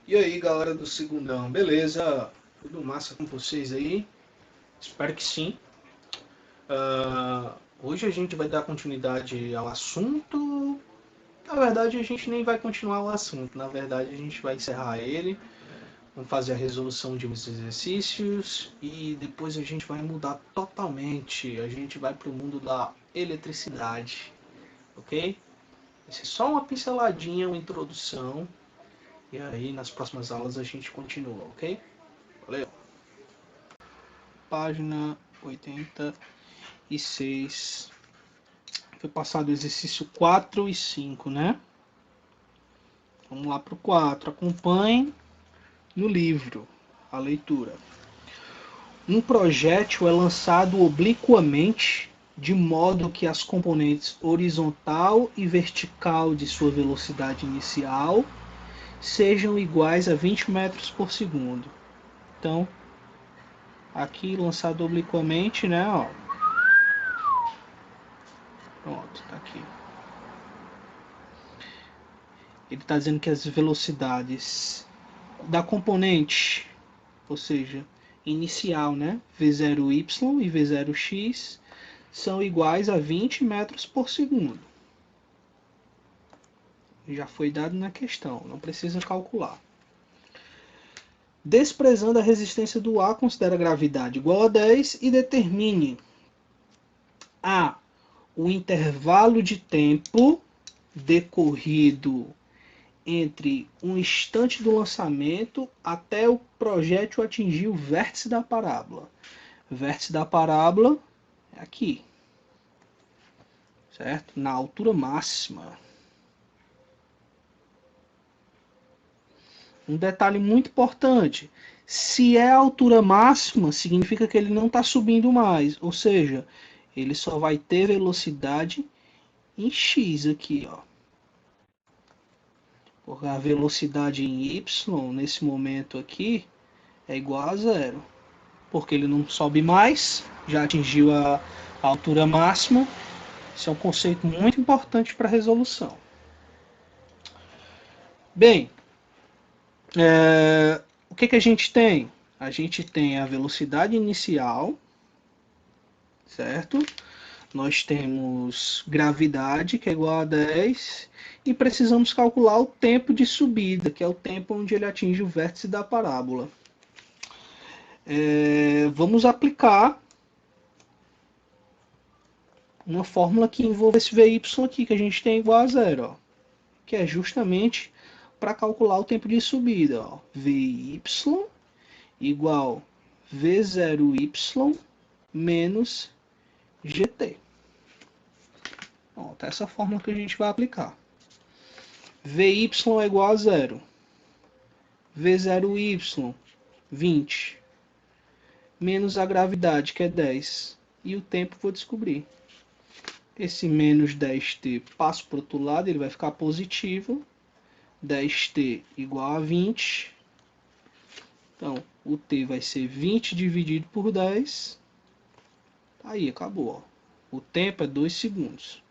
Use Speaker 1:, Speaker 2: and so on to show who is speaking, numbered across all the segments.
Speaker 1: E aí, galera do Segundão, beleza? Tudo massa com vocês aí? Espero que sim. Hoje a gente vai dar continuidade ao assunto. Na verdade, a gente nem vai continuar o assunto. Na verdade, a gente vai encerrar ele. Vamos fazer a resolução de uns exercícios e depois a gente vai mudar totalmente. A gente vai para o mundo da eletricidade, ok? Essa é só uma pinceladinha, uma introdução. E aí, nas próximas aulas a gente continua, ok? Valeu! Página 86. Foi passado o exercício 4 e 5, né? Vamos lá para o 4. Acompanhe no livro a leitura. Um projétil é lançado obliquamente de modo que as componentes horizontal e vertical de sua velocidade inicial sejam iguais a 20 metros por segundo. Então, aqui lançado obliquamente, né? Ó. Pronto, tá aqui. Ele está dizendo que as velocidades da componente, ou seja, inicial, né, V0y e V0x, são iguais a 20 metros por segundo. Já foi dado na questão, não precisa calcular. Desprezando a resistência do ar, considera a gravidade igual a 10 e determine a o intervalo de tempo decorrido entre um instante do lançamento até o projétil atingir o vértice da parábola. O vértice da parábola é aqui, certo? Na altura máxima. Um detalhe muito importante: se é a altura máxima, significa que ele não está subindo mais, ou seja, ele só vai ter velocidade em x aqui, ó. Porque a velocidade em y nesse momento aqui é igual a zero, porque ele não sobe mais, já atingiu a altura máxima. Esse é um conceito muito importante para a resolução. Bem, o que a gente tem? A gente tem a velocidade inicial, certo? Nós temos gravidade, que é igual a 10, e precisamos calcular o tempo de subida, que é o tempo onde ele atinge o vértice da parábola. Vamos aplicar uma fórmula que envolve esse Vy aqui, que a gente tem igual a zero, ó, que é justamente para calcular o tempo de subida. Ó. Vy igual V0y menos GT. Pronto, essa fórmula que a gente vai aplicar. Vy é igual a zero. V0y, 20. Menos a gravidade, que é 10. E o tempo vou descobrir. Esse menos 10t passa para o outro lado, ele vai ficar positivo. 10t igual a 20. Então, o t vai ser 20 dividido por 10. Aí, acabou. Ó. O tempo é 2 segundos.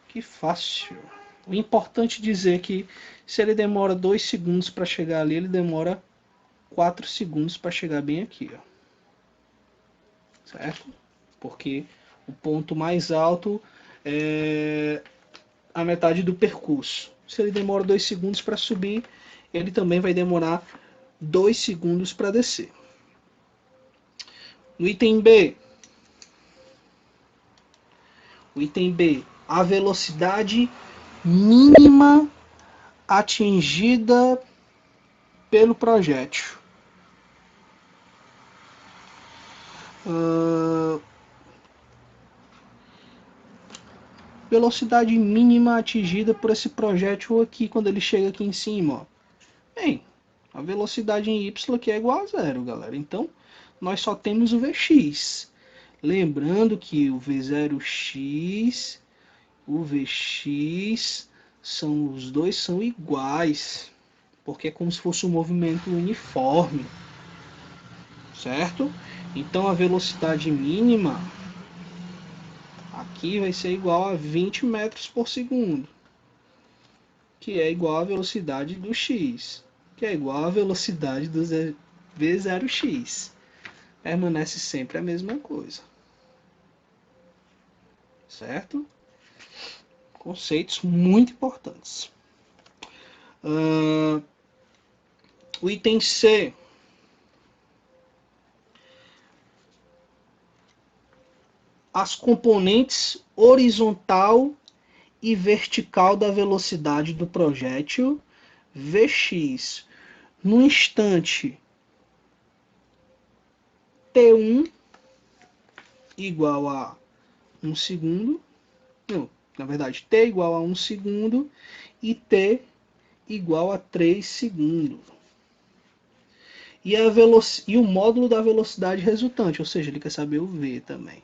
Speaker 1: Que fácil. O importante é dizer que se ele demora 2 segundos para chegar ali, ele demora 4 segundos para chegar bem aqui. Ó. Certo? Porque o ponto mais alto é a metade do percurso. Se ele demora 2 segundos para subir, ele também vai demorar 2 segundos para descer. No item B, a velocidade mínima atingida pelo projétil. Velocidade mínima atingida por esse projétil aqui quando ele chega aqui em cima. Ó. Bem, a velocidade em y aqui é igual a zero, galera. Então, nós só temos o Vx. Lembrando que o V0x, o Vx, os dois são iguais, porque é como se fosse um movimento uniforme, certo? Então, a velocidade mínima aqui vai ser igual a 20 metros por segundo, que é igual à velocidade do x, que é igual à velocidade do v0x. Permanece sempre a mesma coisa. Certo? Conceitos muito importantes. O item C. As componentes horizontal e vertical da velocidade do projétil Vx no instante T1 igual a 1 segundo. Não, na verdade, T igual a 1 segundo e T igual a 3 segundos. E o módulo da velocidade resultante, ou seja, ele quer saber o V também.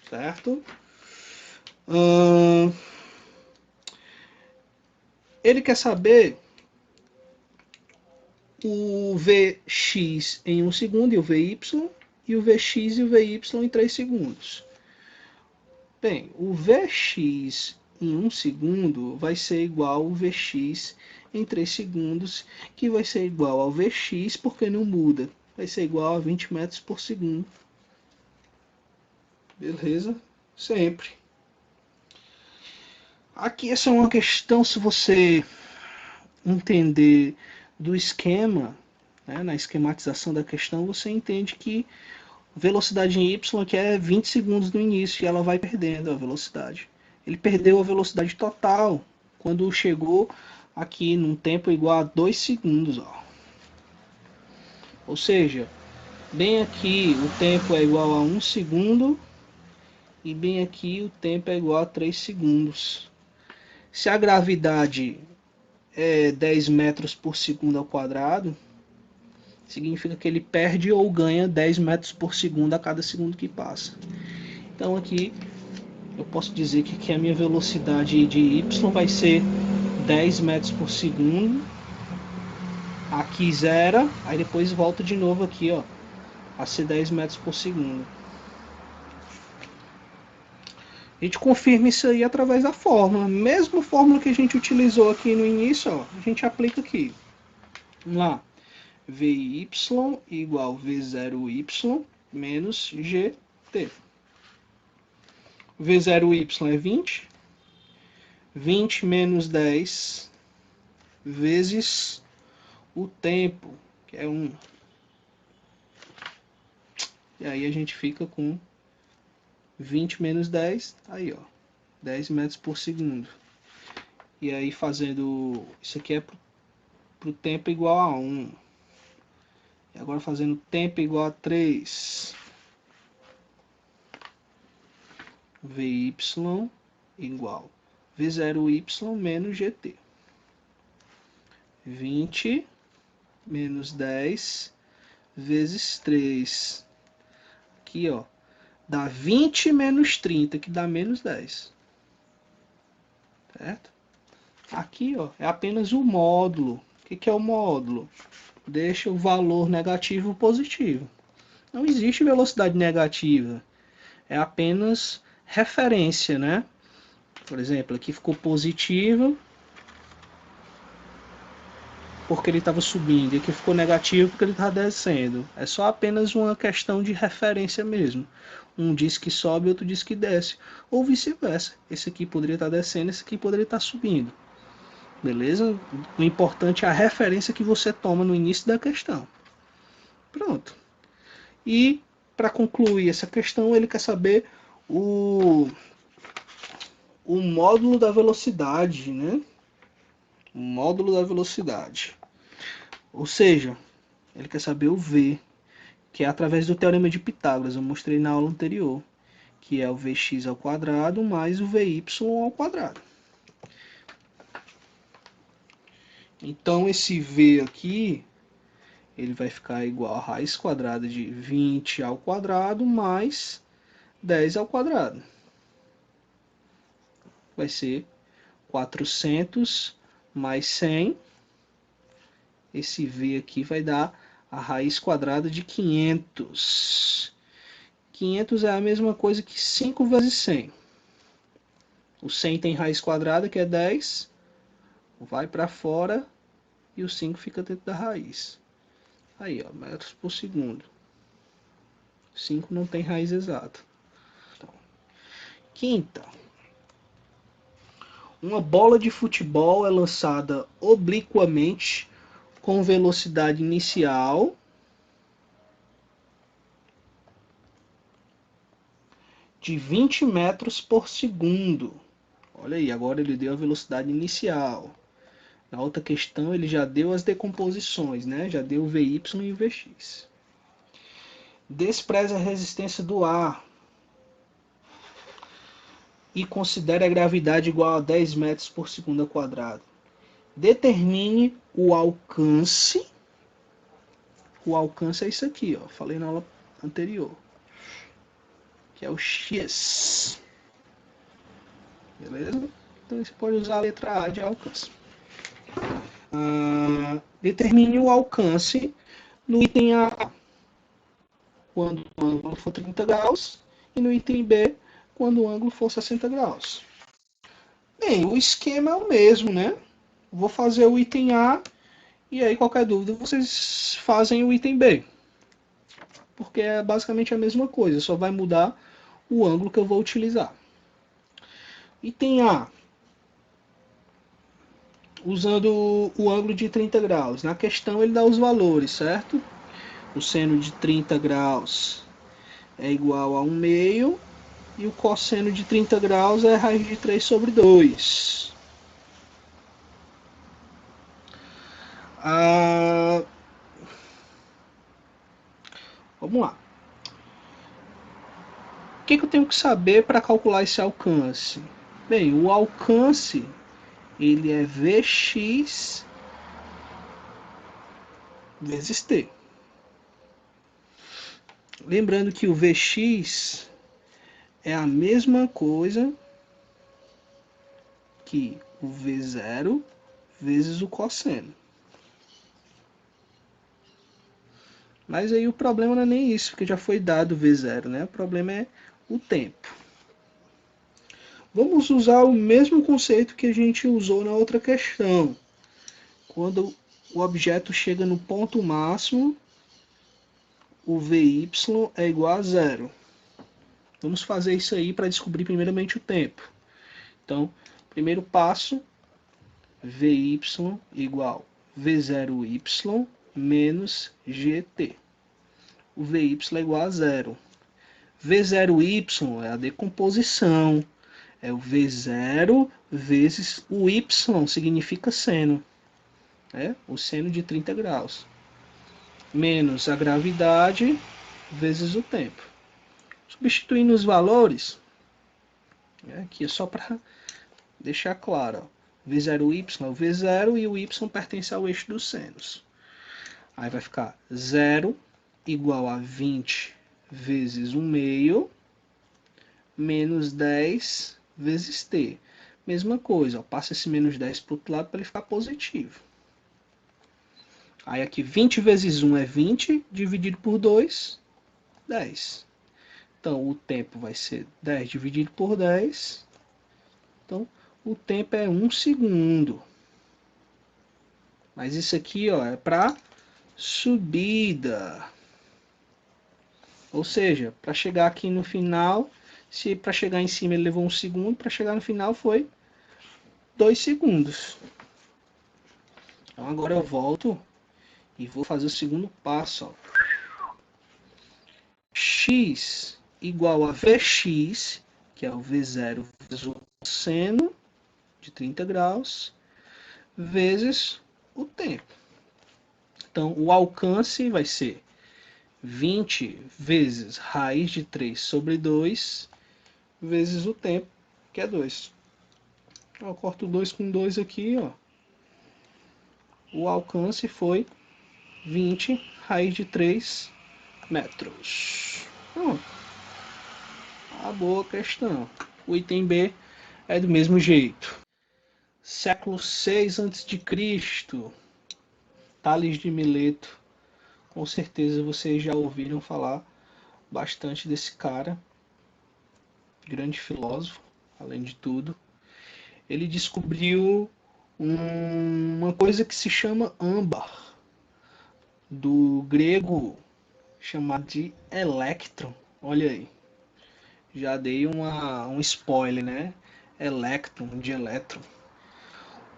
Speaker 1: Certo? Ele quer saber o Vx em 1 segundo e o Vy, e o Vx e o Vy em 3 segundos. Bem, o Vx em 1 segundo vai ser igual ao Vx em 3 segundos, que vai ser igual ao Vx, porque não muda. Vai ser igual a 20 metros por segundo. Beleza? Sempre. Aqui essa é uma questão, se você entender do esquema, né, na esquematização da questão, você entende que velocidade em y aqui é 20 segundos no início e ela vai perdendo a velocidade. Ele perdeu a velocidade total quando chegou aqui num tempo igual a 2 segundos. Ó. Ou seja, bem aqui o tempo é igual a 1 segundo e bem aqui o tempo é igual a 3 segundos. Se a gravidade é 10 metros por segundo ao quadrado, significa que ele perde ou ganha 10 metros por segundo a cada segundo que passa. Então aqui eu posso dizer que aqui a minha velocidade de y vai ser 10 metros por segundo. Aqui zera, aí depois volta de novo aqui, ó, a ser 10 metros por segundo. A gente confirma isso aí através da fórmula. Mesma fórmula que a gente utilizou aqui no início, ó, a gente aplica aqui. Vamos lá. Vy igual V0y menos GT. V0y é 20. 20 menos 10 vezes o tempo, que é 1. E aí a gente fica com 20 menos 10, aí ó, 10 metros por segundo. E aí fazendo, isso aqui é para o tempo igual a 1. E agora fazendo tempo igual a 3. Vy igual V0y menos GT. 20 menos 10 vezes 3. Aqui, ó, dá 20 menos 30, que dá menos 10. Certo? Aqui, ó, é apenas o módulo. O que é o módulo? Deixa o valor negativo ou positivo. Não existe velocidade negativa. É apenas referência, né? Por exemplo, aqui ficou positivo porque ele estava subindo, e aqui ficou negativo porque ele estava descendo. É só apenas uma questão de referência mesmo. Um diz que sobe, outro diz que desce, ou vice-versa. Esse aqui poderia estar descendo, esse aqui poderia estar subindo. Beleza? O importante é a referência que você toma no início da questão. Pronto. E para concluir essa questão, ele quer saber o módulo da velocidade, né? O módulo da velocidade. Ou seja, ele quer saber o V, que é através do teorema de Pitágoras, eu mostrei na aula anterior, que é o Vx ao quadrado mais o Vy ao quadrado. Então esse V aqui, ele vai ficar igual a raiz quadrada de 20 ao quadrado mais 10 ao quadrado. Vai ser 400 mais 100. Esse V aqui vai dar a raiz quadrada de 500. 500 é a mesma coisa que 5 vezes 100. O 100 tem raiz quadrada, que é 10. Vai para fora e o 5 fica dentro da raiz. Aí, ó, metros por segundo. 5 não tem raiz exata. Então, quinta. Uma bola de futebol é lançada obliquamente com velocidade inicial de 20 metros por segundo. Olha aí, agora ele deu a velocidade inicial. Na outra questão ele já deu as decomposições, né? Já deu o Vy e o Vx. Despreza a resistência do ar e considere a gravidade igual a 10 metros por segundo ao quadrado. Determine o alcance. O alcance é isso aqui, ó. Falei na aula anterior. Que é o X. Beleza? Então você pode usar a letra A de alcance. Determine o alcance no item A, quando o ângulo for 30 graus, e no item B, quando o ângulo for 60 graus. Bem, o esquema é o mesmo, né? Vou fazer o item A, e aí qualquer dúvida vocês fazem o item B. Porque é basicamente a mesma coisa, só vai mudar o ângulo que eu vou utilizar. Item A, usando o ângulo de 30 graus. Na questão ele dá os valores, certo? O seno de 30 graus é igual a 1 meio, e o cosseno de 30 graus é raiz de 3 sobre 2. Vamos lá. O que eu tenho que saber para calcular esse alcance? Bem, o alcance ele é Vx vezes t. Lembrando que o Vx é a mesma coisa que o V0 vezes o cosseno. Mas aí o problema não é nem isso, porque já foi dado o V0, né? O problema é o tempo. Vamos usar o mesmo conceito que a gente usou na outra questão. Quando o objeto chega no ponto máximo, o Vy é igual a zero. Vamos fazer isso aí para descobrir primeiramente o tempo. Então, primeiro passo, Vy igual V0y menos gt. O Vy é igual a zero. V0y é a decomposição. É o V0 vezes o y, significa seno. O seno de 30 graus. Menos a gravidade vezes o tempo. Substituindo os valores, aqui é só para deixar claro. Ó, V0y é o V0 e o y pertence ao eixo dos senos. Aí vai ficar 0 igual a 20 vezes 1 meio menos 10 vezes t. Mesma coisa, ó, passa esse menos 10 para o outro lado para ele ficar positivo. Aí aqui 20 vezes 1 é 20, dividido por 2, 10. Então o tempo vai ser 10 dividido por 10. Então o tempo é 1 segundo. Mas isso aqui, ó, é para subida. Ou seja, para chegar aqui no final, se para chegar em cima ele levou 1 segundo, para chegar no final foi 2 segundos. Então agora eu volto e vou fazer o segundo passo. Ó. X igual a Vx, que é o V0 vezes o seno de 30 graus, vezes o tempo. Então o alcance vai ser 20 vezes raiz de 3 sobre 2, vezes o tempo, que é 2. Eu corto 2 com 2 aqui, ó. O alcance foi 20 raiz de 3 metros. Pronto. Acabou a questão. O item B é do mesmo jeito. Século 6 a.C., Tales de Mileto. Com certeza vocês já ouviram falar bastante desse cara, grande filósofo, além de tudo. Ele descobriu uma coisa que se chama âmbar, do grego chamado de elétron. Olha aí, já dei um spoiler, né? Elétron, de elétron.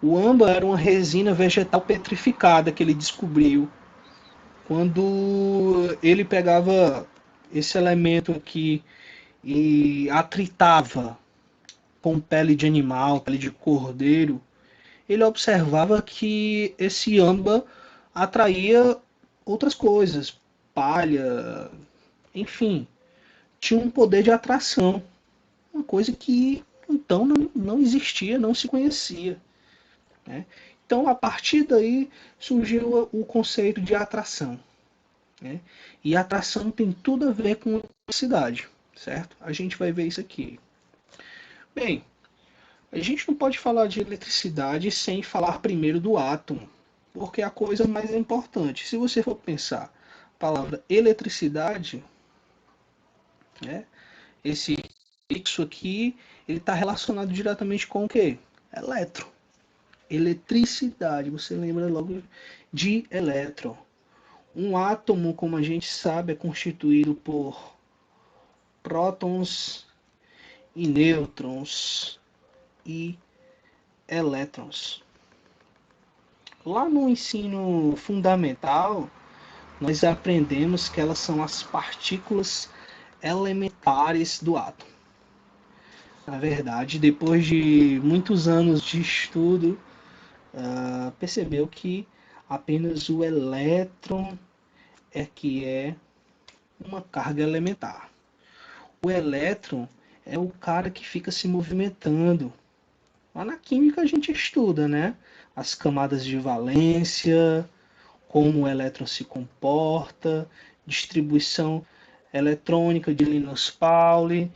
Speaker 1: O âmbar era uma resina vegetal petrificada que ele descobriu quando ele pegava esse elemento aqui e atritava com pele de animal, pele de cordeiro. Ele observava que esse âmbar atraía outras coisas, palha, enfim, tinha um poder de atração, uma coisa que então não existia, não se conhecia, né? Então, a partir daí surgiu o conceito de atração, né? E atração tem tudo a ver com eletricidade, certo? A gente vai ver isso aqui. Bem, a gente não pode falar de eletricidade sem falar primeiro do átomo, porque é a coisa mais importante. Se você for pensar a palavra eletricidade, né, esse fixo aqui, ele está relacionado diretamente com o quê? Elétron. Eletricidade, você lembra logo de elétron. Um átomo, como a gente sabe, é constituído por prótons e nêutrons e elétrons. Lá no ensino fundamental, nós aprendemos que elas são as partículas elementares do átomo. Na verdade, depois de muitos anos de estudo, percebeu que apenas o elétron é que é uma carga elementar. O elétron é o cara que fica se movimentando. Lá na química a gente estuda, né? As camadas de valência, como o elétron se comporta, distribuição eletrônica de Linus Pauling,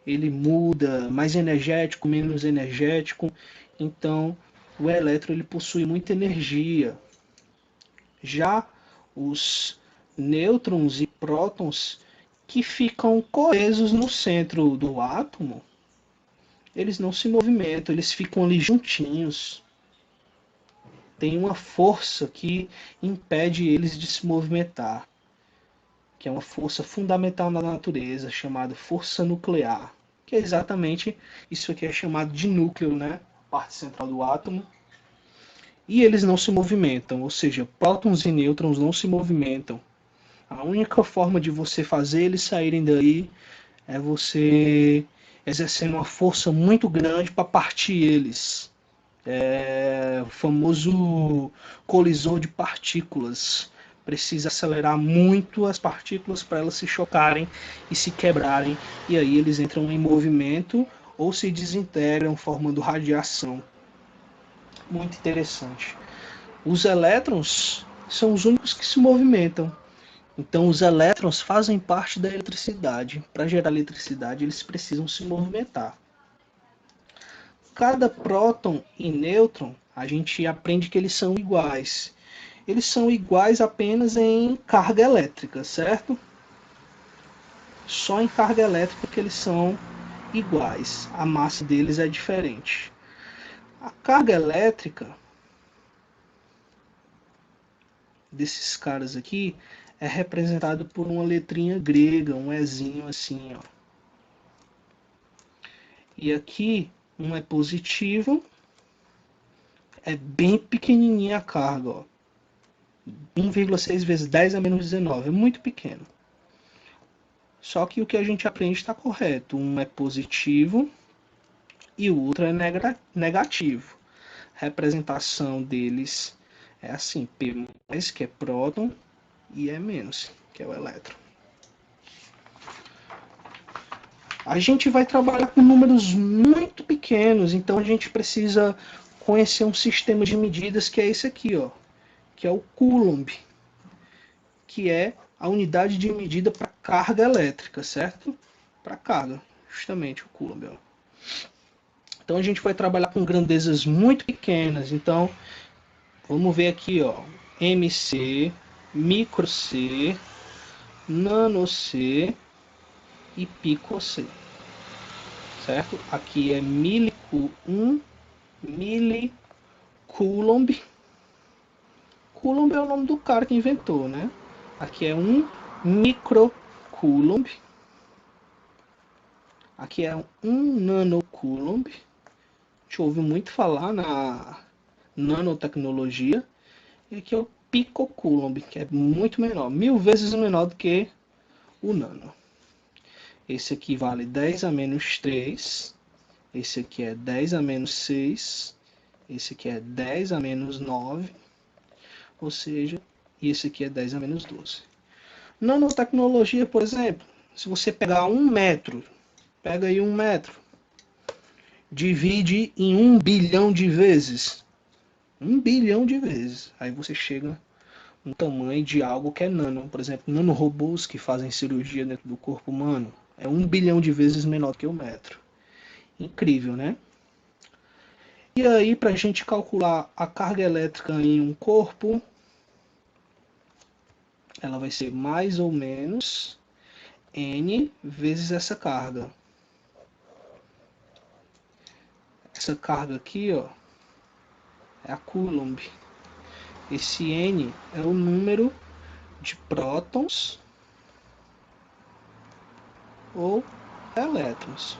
Speaker 1: ele muda, mais energético, menos energético. Então, o elétron ele possui muita energia. Já os nêutrons e prótons que ficam coesos no centro do átomo, eles não se movimentam, eles ficam ali juntinhos. Tem uma força que impede eles de se movimentar, que é uma força fundamental na natureza, chamada força nuclear, que é exatamente isso aqui é chamado de núcleo, né? A parte central do átomo. E eles não se movimentam, ou seja, prótons e nêutrons não se movimentam. A única forma de você fazer eles saírem daí é você exercendo uma força muito grande para partir eles. O famoso colisor de partículas. Precisa acelerar muito as partículas para elas se chocarem e se quebrarem. E aí eles entram em movimento ou se desintegram formando radiação. Muito interessante. Os elétrons são os únicos que se movimentam. Então os elétrons fazem parte da eletricidade. Para gerar eletricidade eles precisam se movimentar. Cada próton e nêutron, a gente aprende que eles são iguais. Eles são iguais apenas em carga elétrica, certo? Só em carga elétrica que eles são iguais. A massa deles é diferente. A carga elétrica desses caras aqui é representada por uma letrinha grega, um Ezinho assim, ó. E aqui um é positivo, é bem pequenininha a carga, ó. 1,6 vezes 10 a menos 19, é muito pequeno. Só que o que a gente aprende está correto. Um é positivo e o outro é negativo. A representação deles é assim, P+, que é próton, e E-, que é o elétron. A gente vai trabalhar com números muito pequenos, então a gente precisa conhecer um sistema de medidas que é esse aqui, ó, que é o Coulomb, que é a unidade de medida para carga elétrica, certo? Para carga, justamente o Coulomb. Ó. Então a gente vai trabalhar com grandezas muito pequenas. Então vamos ver aqui, ó, MC, micro C, nano C e pico-C, certo? Aqui é 1 milicoulomb. Coulomb é o nome do cara que inventou, né? Aqui é 1 microcoulomb. Aqui é 1 nanocoulomb. A gente ouve muito falar na nanotecnologia. E aqui é o picocoulomb, que é muito menor, 1000 vezes menor do que o nano. Esse aqui vale 10 a menos 3. Esse aqui é 10 a menos 6. Esse aqui é 10 a menos 9. Ou seja, esse aqui é 10 a menos 12. Nanotecnologia, por exemplo, se você pegar 1 metro, pega aí 1 metro, divide em 1 bilhão de vezes. 1 bilhão de vezes. Aí você chega no tamanho de algo que é nano. Por exemplo, nanorobôs que fazem cirurgia dentro do corpo humano. É 1 bilhão de vezes menor que o metro. Incrível, né? E aí, para a gente calcular a carga elétrica em um corpo, ela vai ser mais ou menos N vezes essa carga. Essa carga aqui, ó, é a Coulomb. Esse N é o número de prótons ou elétrons.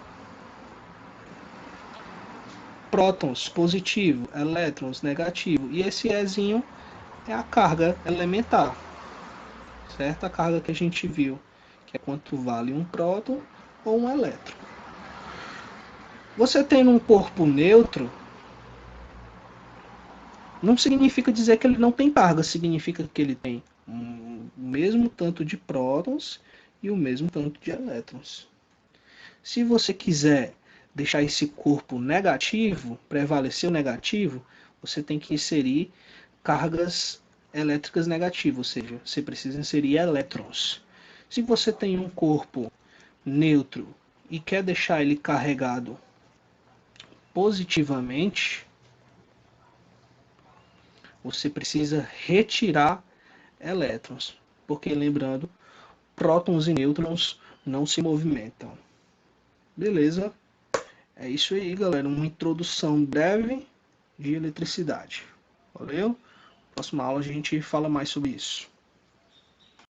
Speaker 1: Prótons positivo, elétrons negativo. E esse Ezinho é a carga elementar, certo? A carga que a gente viu, que é quanto vale um próton ou um elétron. Você tendo um corpo neutro, não significa dizer que ele não tem carga, significa que ele tem o mesmo tanto de prótons e o mesmo tanto de elétrons. Se você quiser deixar esse corpo negativo, prevalecer o negativo, você tem que inserir cargas elétricas negativas, ou seja, você precisa inserir elétrons. Se você tem um corpo neutro e quer deixar ele carregado positivamente, você precisa retirar elétrons, porque lembrando, prótons e nêutrons não se movimentam. Beleza? É isso aí, galera. Uma introdução breve de eletricidade. Valeu? Próxima aula a gente fala mais sobre isso.